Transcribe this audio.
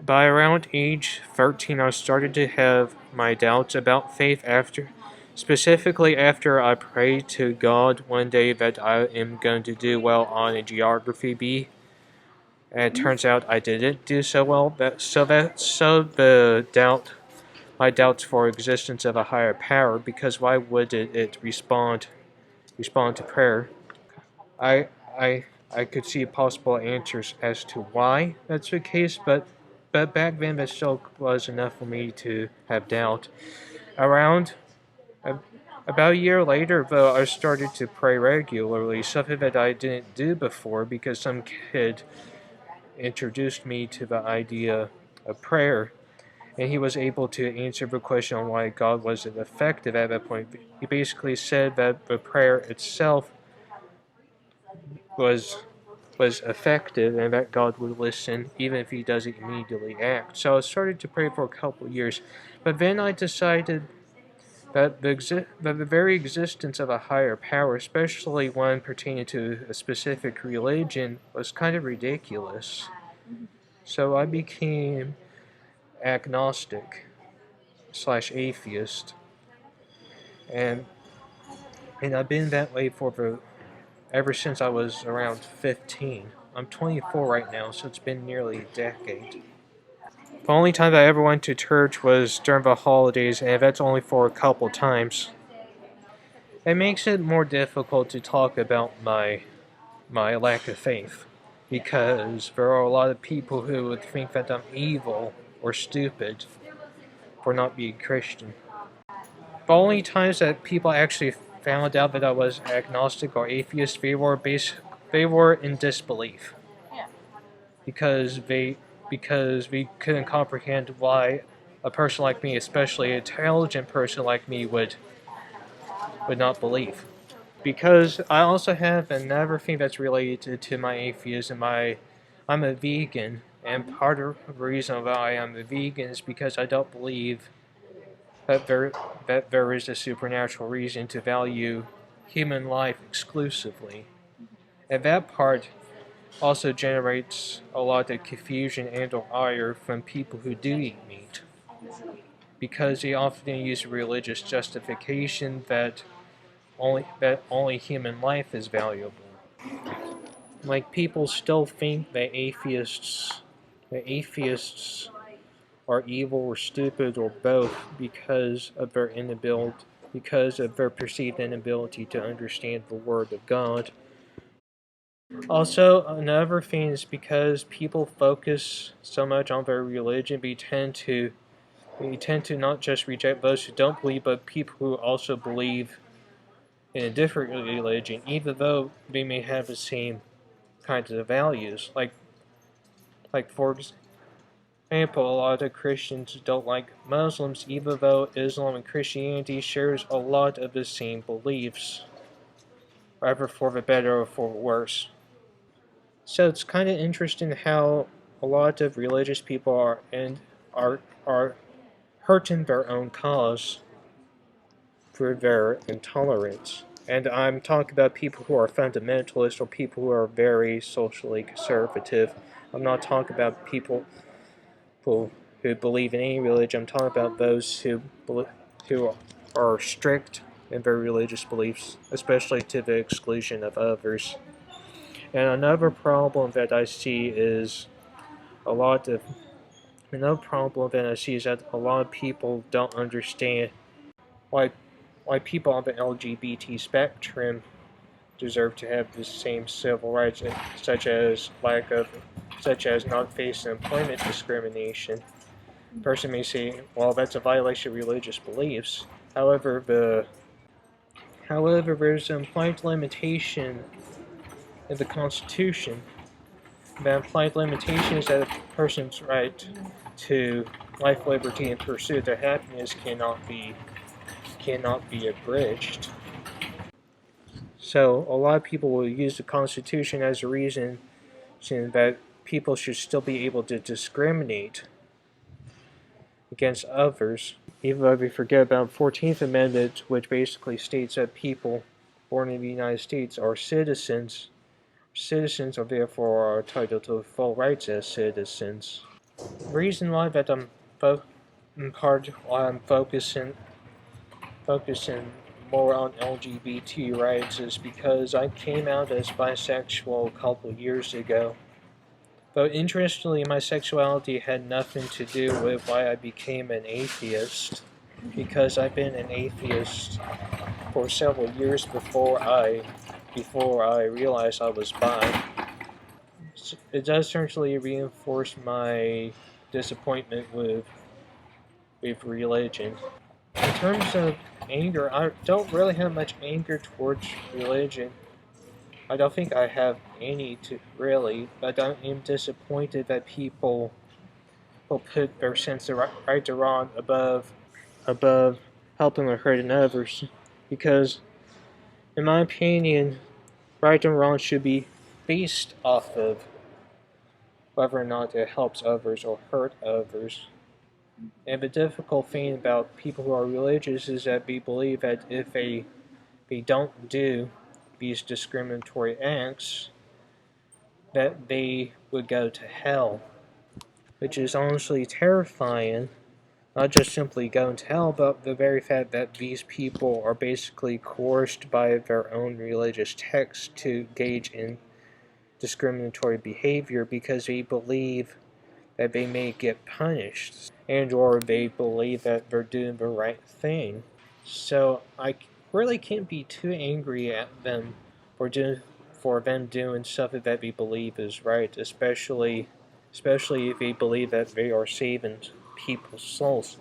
By around age 13, I started to have my doubts about faith specifically after I prayed to God one day that I am going to do well on a geography B, and it turns out I didn't do so well. My doubts for existence of a higher power, because why would it respond to prayer? I I I could see possible answers as to why that's the case, but back then that still was enough for me to have doubt. Around about a year later, though, I started to pray regularly, something that I didn't do before because some kid introduced me to the idea of prayer, and he was able to answer the question on why God wasn't effective at that point. He basically said that the prayer itself was was effective and that God would listen even if he doesn't immediately act. So I started to pray for a couple of years, but then I decided that that the very existence of a higher power, especially one pertaining to a specific religion, was kind of ridiculous. So I became agnostic slash atheist, and I've been that way ever since I was around 15. I'm 24 right now, so it's been nearly a decade. The only time I ever went to church was during the holidays, and that's only for a couple times. It makes it more difficult to talk about my lack of faith, because there are a lot of people who would think that I'm evil or stupid for not being Christian. The only times that people actually found out that I was agnostic or atheist, they were in disbelief because we couldn't comprehend why a person like me, especially an intelligent person like me, would not believe. Because I also have another thing that's related to my atheism. I'm a vegan, and part of the reason why I'm a vegan is because I don't believe that there is a supernatural reason to value human life exclusively. And that part also generates a lot of confusion and or ire from people who do eat meat, because they often use religious justification that only human life is valuable. Like, people still think that atheists are evil or stupid or both because of their perceived inability to understand the Word of God. Also, another thing is because people focus so much on their religion, we tend to not just reject those who don't believe, but people who also believe in a different religion, even though they may have the same kinds of values. Like for example, a lot of Christians don't like Muslims, even though Islam and Christianity shares a lot of the same beliefs, either for the better or for the worse. So it's kind of interesting how a lot of religious people are hurting their own cause through their intolerance. And I'm talking about people who are fundamentalists or people who are very socially conservative. I'm not talking about people who believe in any religion. I'm talking about those who are strict in their religious beliefs, especially to the exclusion of others. And a lot of another problem that I see is that a lot of people don't understand why people on the LGBT spectrum deserve to have the same civil rights, such as not facing employment discrimination. A person may say, well, that's a violation of religious beliefs. However, there's an implied limitation in the Constitution. The implied limitation is that a person's right to life, liberty, and pursuit of happiness cannot be abridged. So a lot of people will use the Constitution as a reason that people should still be able to discriminate against others, even though we forget about the 14th Amendment, which basically states that people born in the United States are citizens. Citizens are therefore entitled to full rights as citizens. Reason why that in part why I'm focusing more on LGBT rights is because I came out as bisexual a couple years ago. But interestingly, my sexuality had nothing to do with why I became an atheist, because I've been an atheist for several years before I realized I was bi. It does certainly reinforce my disappointment with religion. In terms of anger, I don't really have much anger towards religion. I don't think I have any to really, but I am disappointed that people will put their sense of right or wrong above helping or hurting others. Because, in my opinion, right and wrong should be based off of whether or not it helps others or hurt others. And the difficult thing about people who are religious is that they believe that if they don't do these discriminatory acts, that they would go to hell, which is honestly terrifying. Not just simply going to hell, but the very fact that these people are basically coerced by their own religious texts to engage in discriminatory behavior because they believe that they may get punished and or they believe that they're doing the right thing. So I really can't be too angry at them for them doing stuff that they believe is right, especially if they believe that they are saving people's souls.